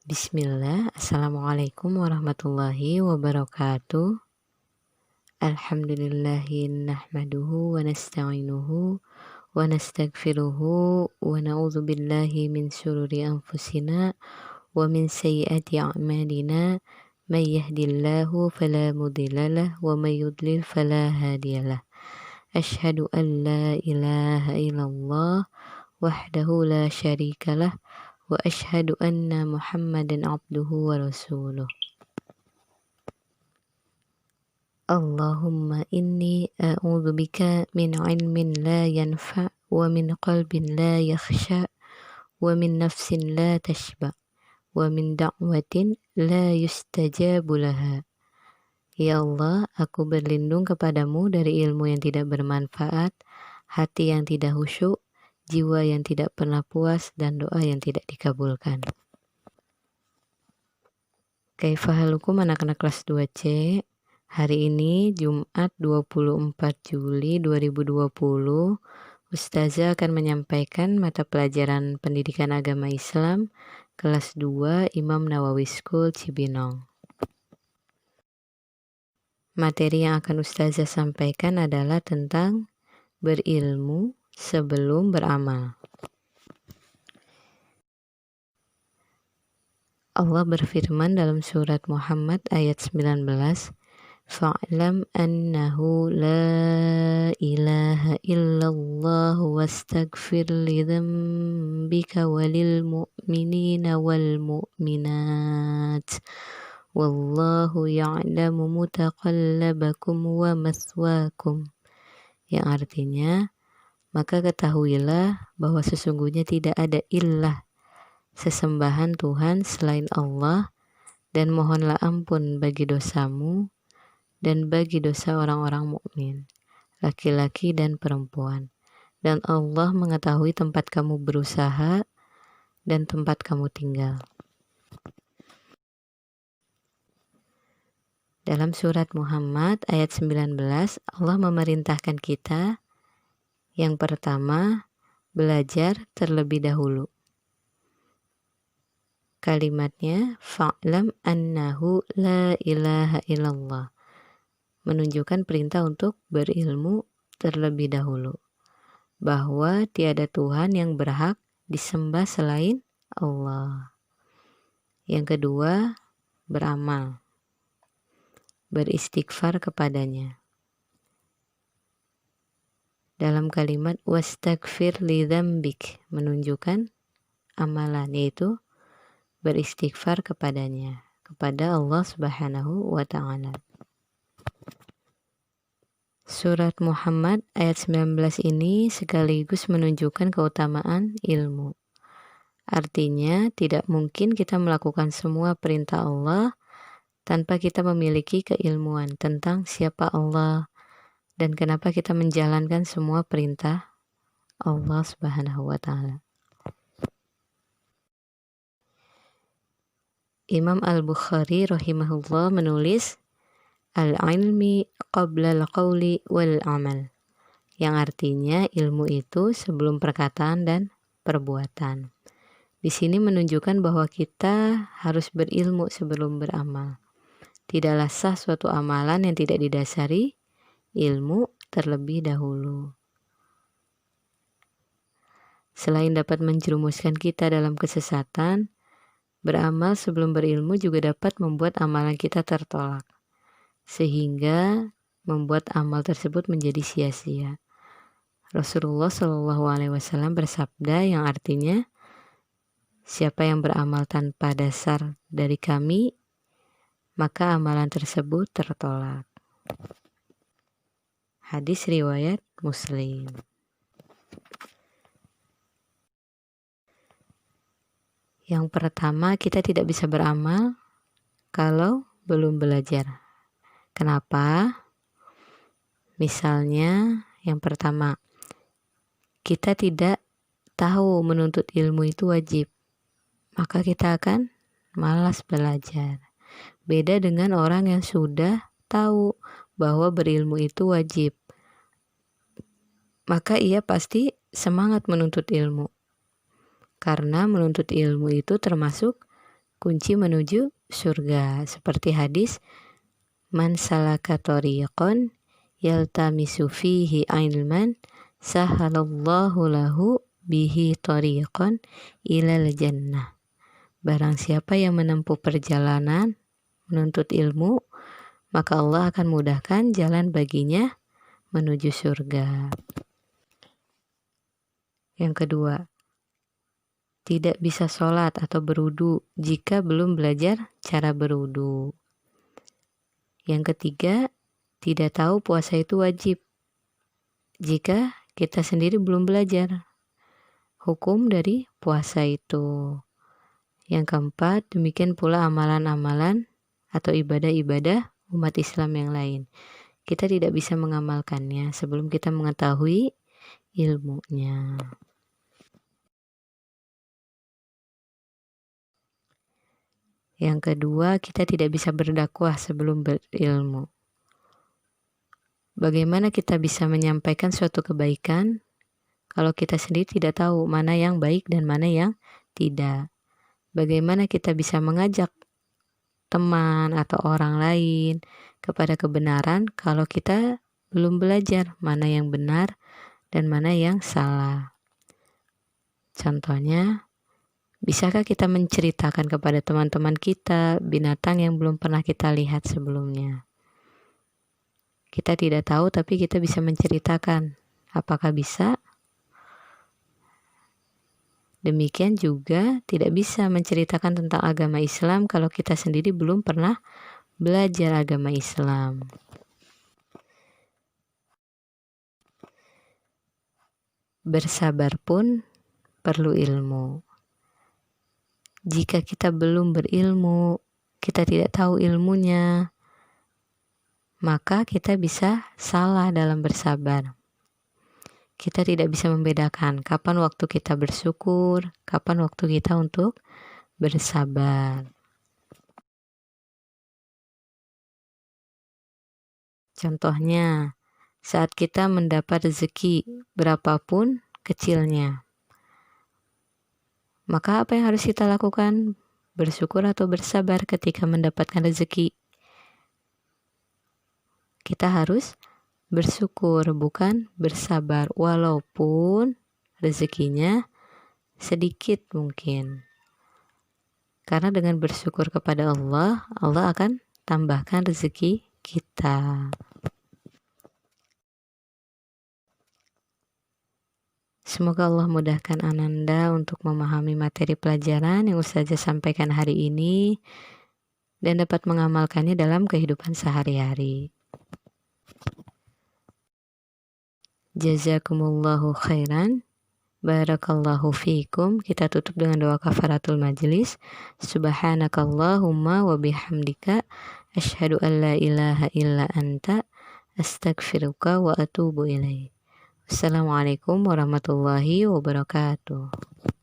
Bismillah, Assalamualaikum warahmatullahi wabarakatuh. Alhamdulillahi nahmaduhu wa nasta'inuhu wa nastaghfiruhu wa na'udzu billahi min syururi anfusina wa min sayyiati a'malina. May yahdihillahu fala mudhillalah wa may yudlil fala hadiyalah. Asyhadu an la ilaha illallah wahdahu la syarikalah wa asyhadu anna Muhammadan abduhu wa rasuluh. Allahumma inni a'udzubika min ilmin la yanfa' wa min qalbin la yakhsha wa min nafsin la tashba wa min da'watin la yustajabu laha. Ya Allah, aku berlindung kepadamu dari ilmu yang tidak bermanfaat, hati yang tidak khusyuk, jiwa yang tidak pernah puas, dan doa yang tidak dikabulkan. Kaifahalukum anak-anak kelas 2C. Hari ini Jumat 24 Juli 2020, Ustazah akan menyampaikan mata pelajaran Pendidikan Agama Islam kelas 2 Imam Nawawi School Cibinong. Materi yang akan Ustazah sampaikan adalah tentang berilmu sebelum beramal. Allah berfirman dalam surat Muhammad ayat 19, Fa'lam annahu la ilaha illallah wastaghfir li dzambika walil mu'minina wal mu'minat wallahu ya'lamu mutaqallabakum wa mathwakum. Yang artinya, maka ketahuilah bahwa sesungguhnya tidak ada ilah, sesembahan Tuhan selain Allah, dan mohonlah ampun bagi dosamu dan bagi dosa orang-orang mukmin, laki-laki dan perempuan. Dan Allah mengetahui tempat kamu berusaha dan tempat kamu tinggal. Dalam surat Muhammad ayat 19, Allah memerintahkan kita yang pertama, belajar terlebih dahulu. Kalimatnya, fa'lam annahu la ilaha illallah, menunjukkan perintah untuk berilmu terlebih dahulu, bahwa tiada Tuhan yang berhak disembah selain Allah. Yang kedua, beramal, beristighfar kepadanya. Dalam kalimat wastaghfir li dzambik, menunjukkan amalan, yaitu beristighfar kepadanya, kepada Allah Subhanahu wa ta'ala. Surat Muhammad ayat 19 ini sekaligus menunjukkan keutamaan ilmu. Artinya, tidak mungkin kita melakukan semua perintah Allah tanpa kita memiliki keilmuan tentang siapa Allah dan kenapa kita menjalankan semua perintah Allah Subhanahu wa ta'ala. Imam Al-Bukhari rahimahullah menulis al-ilmi qabla al-qawli wal-amal, yang artinya ilmu itu sebelum perkataan dan perbuatan. Di sini menunjukkan bahwa kita harus berilmu sebelum beramal. Tidaklah sah suatu amalan yang tidak didasari ilmu terlebih dahulu. Selain dapat menjerumuskan kita dalam kesesatan, beramal sebelum berilmu juga dapat membuat amalan kita tertolak, sehingga membuat amal tersebut menjadi sia-sia. Rasulullah SAW bersabda yang artinya, siapa yang beramal tanpa dasar dari kami, maka amalan tersebut tertolak. Hadis riwayat Muslim. Yang pertama, kita tidak bisa beramal kalau belum belajar. Kenapa? Misalnya, yang pertama, kita tidak tahu menuntut ilmu itu wajib, maka kita akan malas belajar. Beda dengan orang yang sudah tahu bahwa berilmu itu wajib, maka ia pasti semangat menuntut ilmu. Karena menuntut ilmu itu termasuk kunci menuju surga. Seperti hadis, man salaka tariqan yaltamisu fihi ilman sahalallahu lahu bihi tariqan ilal jannah. Barang siapa yang menempuh perjalanan menuntut ilmu, maka Allah akan mudahkan jalan baginya menuju surga. Yang kedua, tidak bisa sholat atau berwudu jika belum belajar cara berwudu. Yang ketiga, tidak tahu puasa itu wajib jika kita sendiri belum belajar hukum dari puasa itu. Yang keempat, demikian pula amalan-amalan atau ibadah-ibadah umat Islam yang lain. Kita tidak bisa mengamalkannya sebelum kita mengetahui ilmunya. Yang kedua, kita tidak bisa berdakwah sebelum berilmu. Bagaimana kita bisa menyampaikan suatu kebaikan kalau kita sendiri tidak tahu mana yang baik dan mana yang tidak? Bagaimana kita bisa mengajak teman atau orang lain kepada kebenaran kalau kita belum belajar mana yang benar dan mana yang salah? Contohnya, bisakah kita menceritakan kepada teman-teman kita binatang yang belum pernah kita lihat sebelumnya? Kita tidak tahu tapi kita bisa menceritakan. Apakah bisa? Demikian juga tidak bisa menceritakan tentang agama Islam kalau kita sendiri belum pernah belajar agama Islam. Bersabar pun perlu ilmu. Jika kita belum berilmu, kita tidak tahu ilmunya, maka kita bisa salah dalam bersabar. Kita tidak bisa membedakan kapan waktu kita bersyukur, kapan waktu kita untuk bersabar. Contohnya, saat kita mendapat rezeki berapapun kecilnya, maka apa yang harus kita lakukan? Bersyukur atau bersabar ketika mendapatkan rezeki? Kita harus bersyukur, bukan bersabar, walaupun rezekinya sedikit mungkin. Karena dengan bersyukur kepada Allah, Allah akan tambahkan rezeki kita. Semoga Allah mudahkan Ananda untuk memahami materi pelajaran yang Ustazah sampaikan hari ini dan dapat mengamalkannya dalam kehidupan sehari-hari. Jazakumullahu khairan. Barakallahu fiikum. Kita tutup dengan doa kafaratul majlis. Subhanakallahumma wa bihamdika asyhadu an la ilaha illa anta astaghfiruka wa atubu ilaik. Assalamualaikum warahmatullahi wabarakatuh.